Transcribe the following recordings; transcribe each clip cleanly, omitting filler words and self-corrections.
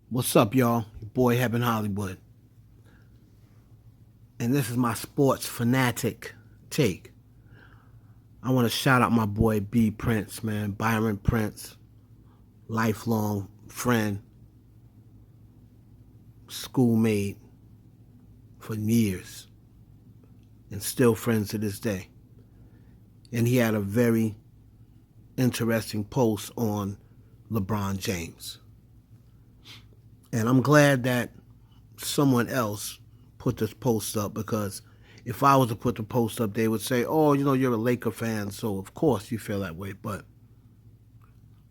What's up, y'all? Your boy Heaven Hollywood. And this is my Sports FanaTAKE take. I want to shout out my boy B Prince, man. Byron Prince, lifelong friend, schoolmate for years, and still friends to this day. And he had a very interesting post on LeBron James. And I'm glad that someone else put this post up because if I was to put the post up, they would say, oh, you're a Laker fan, so of course you feel that way. But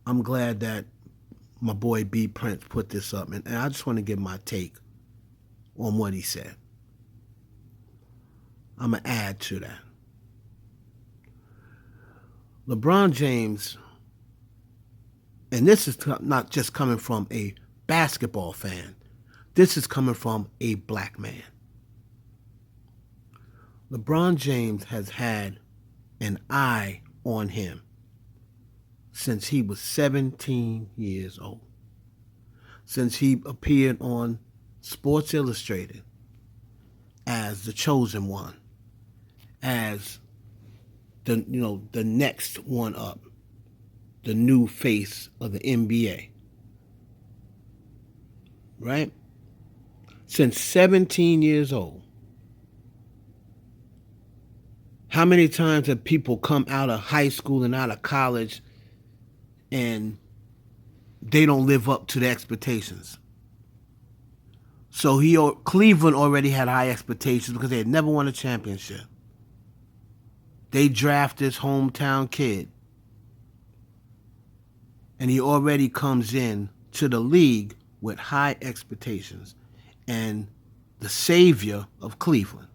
I'm glad that my boy B Prince put this up, and I just want to give my take on what he said. I'm going to add to that. LeBron James, and this is not just coming from a basketball fan, this is coming from a black man. LeBron James has had an eye on him since he was 17 years old. Since he appeared on Sports Illustrated as the chosen one, as the next one up, the new face of the NBA. Right? Since 17 years old. How many times have people come out of high school and out of college and they don't live up to the expectations? So Cleveland already had high expectations because they had never won a championship. They draft this hometown kid, and he already comes in to the league with high expectations and the savior of Cleveland.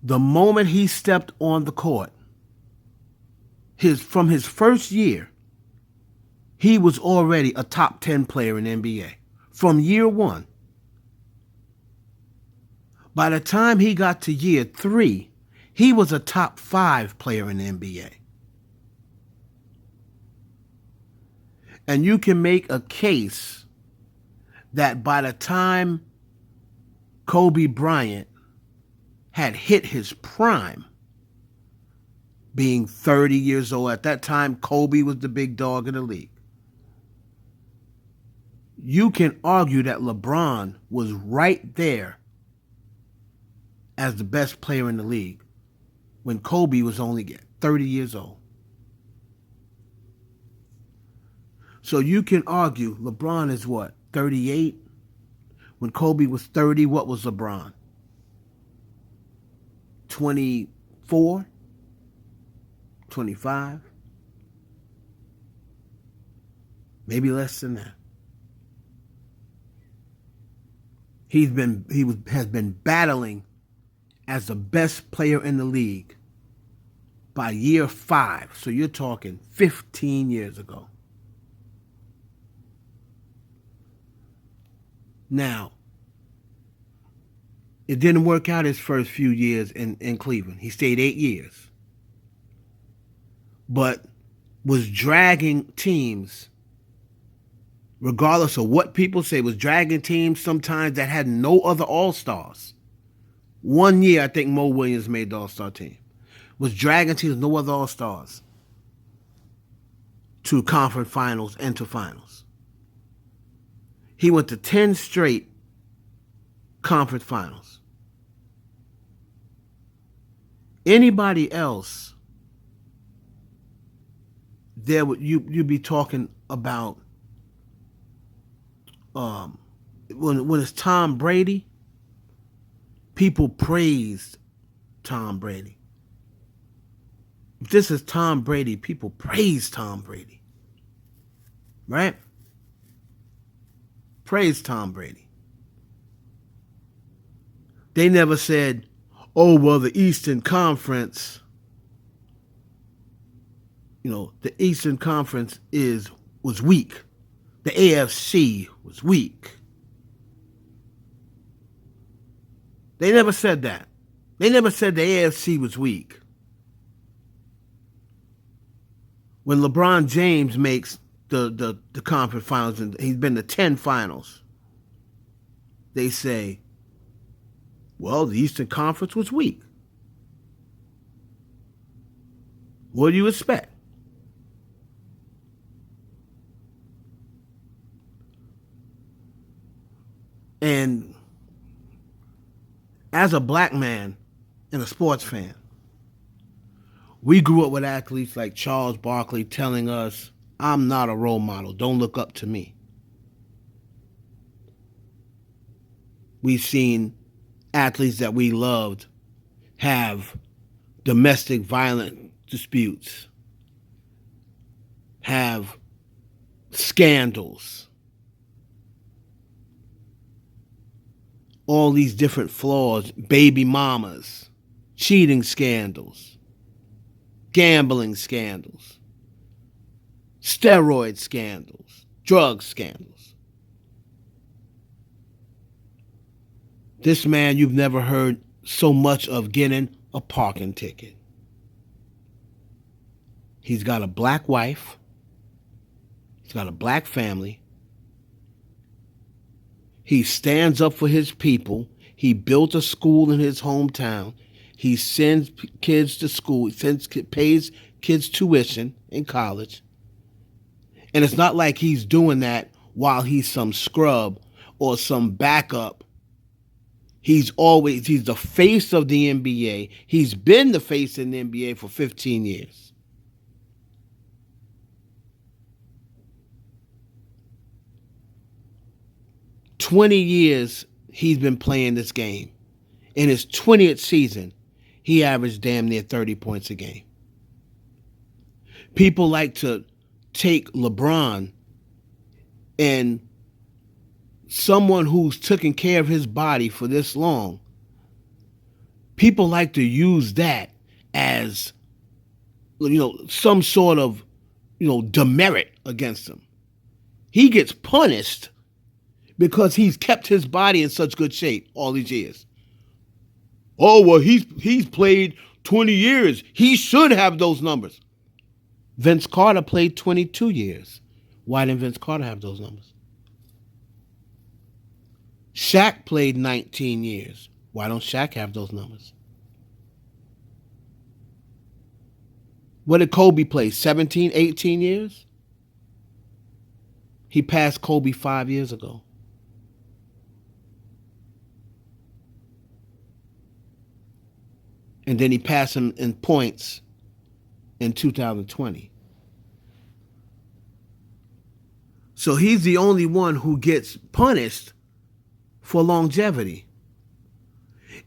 The moment he stepped on the court, from his first year, he was already a top 10 player in the NBA. From year one. By the time he got to year 3, he was a top 5 player in the NBA. And you can make a case that by the time Kobe Bryant had hit his prime, being 30 years old, at that time Kobe was the big dog in the league. You can argue that LeBron was right there as the best player in the league when Kobe was only 30 years old. So you can argue LeBron is what, 38? When Kobe was 30, what was LeBron? 24? 25? Maybe less than that. He has been battling as the best player in the league by year 5. So you're talking 15 years ago. Now, it didn't work out his first few years in Cleveland. He stayed 8 years. But was dragging teams, regardless of what people say, was dragging teams sometimes that had no other All-Stars. One year, I think Mo Williams made the All-Star team. Was dragging teams, no other All-Stars, to conference finals and to finals. He went to 10 straight conference finals. Anybody else, you'd be talking about when it's Tom Brady, people praised Tom Brady. If this is Tom Brady, people praise Tom Brady. Right? Praise Tom Brady. They never said, oh, well, the Eastern Conference, the Eastern Conference was weak. The AFC was weak. They never said that. They never said the AFC was weak. When LeBron James makes the conference finals, and he's been to 10 finals, they say, well, the Eastern Conference was weak. What do you expect? And as a black man and a sports fan, we grew up with athletes like Charles Barkley telling us, I'm not a role model. Don't look up to me. We've seen athletes that we loved have domestic violent disputes, have scandals, all these different flaws, baby mamas, cheating scandals, gambling scandals, steroid scandals, drug scandals. This man you've never heard so much of getting a parking ticket. He's got a black wife. He's got a black family. He stands up for his people. He built a school in his hometown. He sends kids to school. He pays kids tuition in college. And it's not like he's doing that while he's some scrub or some backup. He's the face of the NBA. He's been the face in the NBA for 15 years. $20 he's been playing this game. In his 20th season, he averaged damn near 30 points a game. People like to take LeBron and someone who's taken care of his body for this long. People like to use that as, some sort of, demerit against him. He gets punished because he's kept his body in such good shape all these years. Oh, well, he's played 20 years. He should have those numbers. Vince Carter played 22 years. Why didn't Vince Carter have those numbers? Shaq played 19 years. Why don't Shaq have those numbers? What did Kobe play? 17, 18 years? He passed Kobe 5 years ago. And then he passed him in points in 2020. So he's the only one who gets punished for longevity.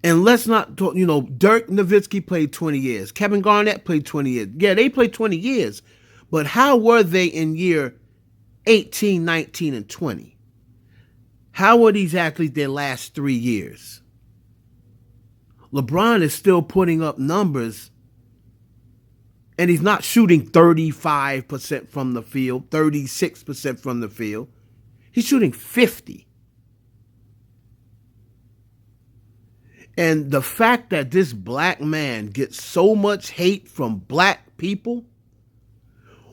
And let's not talk, Dirk Nowitzki played 20 years. Kevin Garnett played 20 years. Yeah, they played 20 years. But how were they in year 18, 19, and 20? How were these athletes their last 3 years? LeBron is still putting up numbers, and he's not shooting 35% from the field, 36% from the field. He's shooting 50%. And the fact that this black man gets so much hate from black people,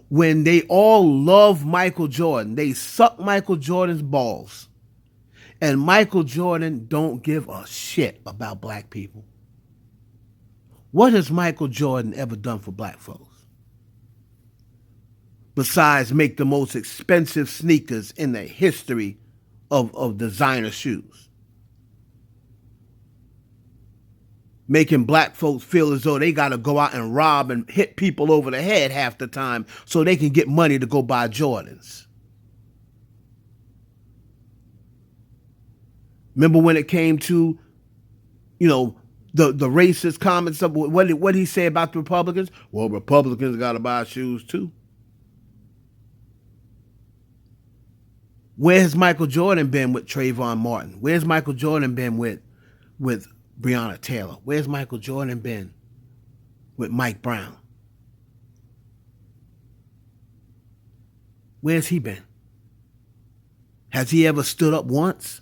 when they all love Michael Jordan, they suck Michael Jordan's balls. And Michael Jordan don't give a shit about black people. What has Michael Jordan ever done for black folks? Besides make the most expensive sneakers in the history of designer shoes. Making black folks feel as though they got to go out and rob and hit people over the head half the time so they can get money to go buy Jordans. Remember when it came to, the racist comments of what did he say about the Republicans? Well, Republicans got to buy shoes too. Where's Michael Jordan been with Trayvon Martin? Where's Michael Jordan been with Breonna Taylor? Where's Michael Jordan been with Mike Brown? Where's he been? Has he ever stood up once?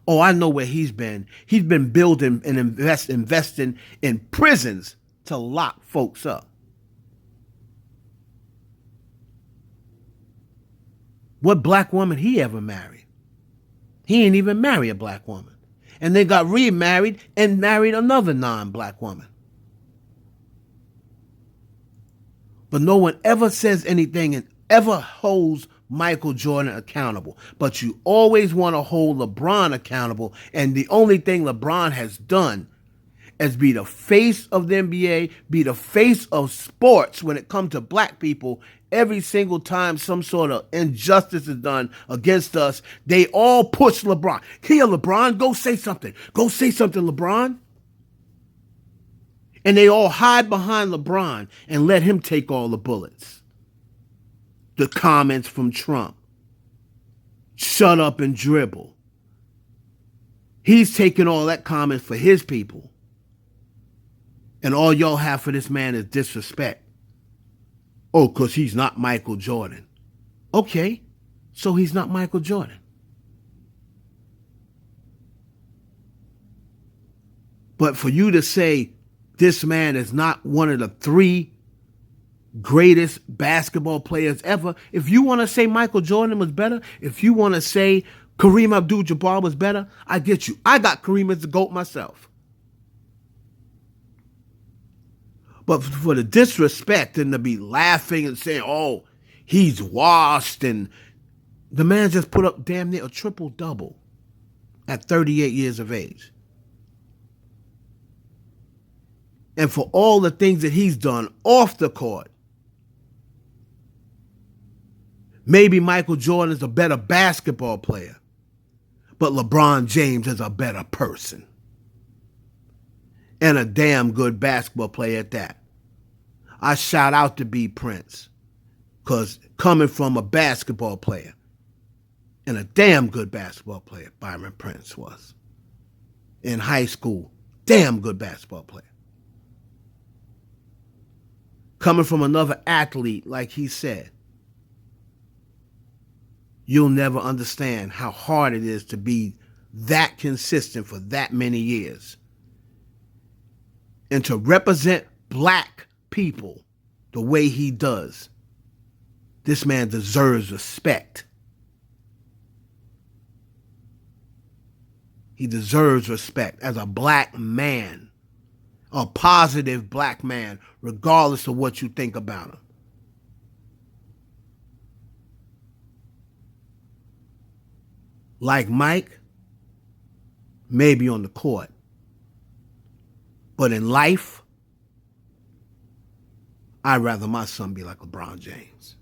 Oh, I know where he's been. He's been building and investing in prisons to lock folks up. What black woman he ever married? He ain't even marry a black woman. And then got remarried and married another non-black woman. But no one ever says anything and ever holds Michael Jordan accountable. But you always want to hold LeBron accountable. And the only thing LeBron has done is be the face of the NBA, be the face of sports when it comes to black people. Every single time some sort of injustice is done against us, they all push LeBron. Here, LeBron, go say something. Go say something, LeBron. And they all hide behind LeBron and let him take all the bullets. The comments from Trump. Shut up and dribble. He's taking all that comments for his people. And all y'all have for this man is disrespect. Oh, because he's not Michael Jordan. Okay, so he's not Michael Jordan. But for you to say this man is not one of the 3 greatest basketball players ever, if you want to say Michael Jordan was better, if you want to say Kareem Abdul-Jabbar was better, I get you. I got Kareem as the GOAT myself. But for the disrespect and to be laughing and saying, oh, he's washed, and the man just put up damn near a triple-double at 38 years of age. And for all the things that he's done off the court, maybe Michael Jordan is a better basketball player, but LeBron James is a better person. And a damn good basketball player at that. I shout out to B. Prince, because coming from a basketball player, and a damn good basketball player, Byron Prince was. In high school, damn good basketball player. Coming from another athlete, like he said, you'll never understand how hard it is to be that consistent for that many years. And to represent black people the way he does, this man deserves respect. He deserves respect as a black man, a positive black man, regardless of what you think about him. Like Mike, maybe on the court. But in life, I'd rather my son be like LeBron James.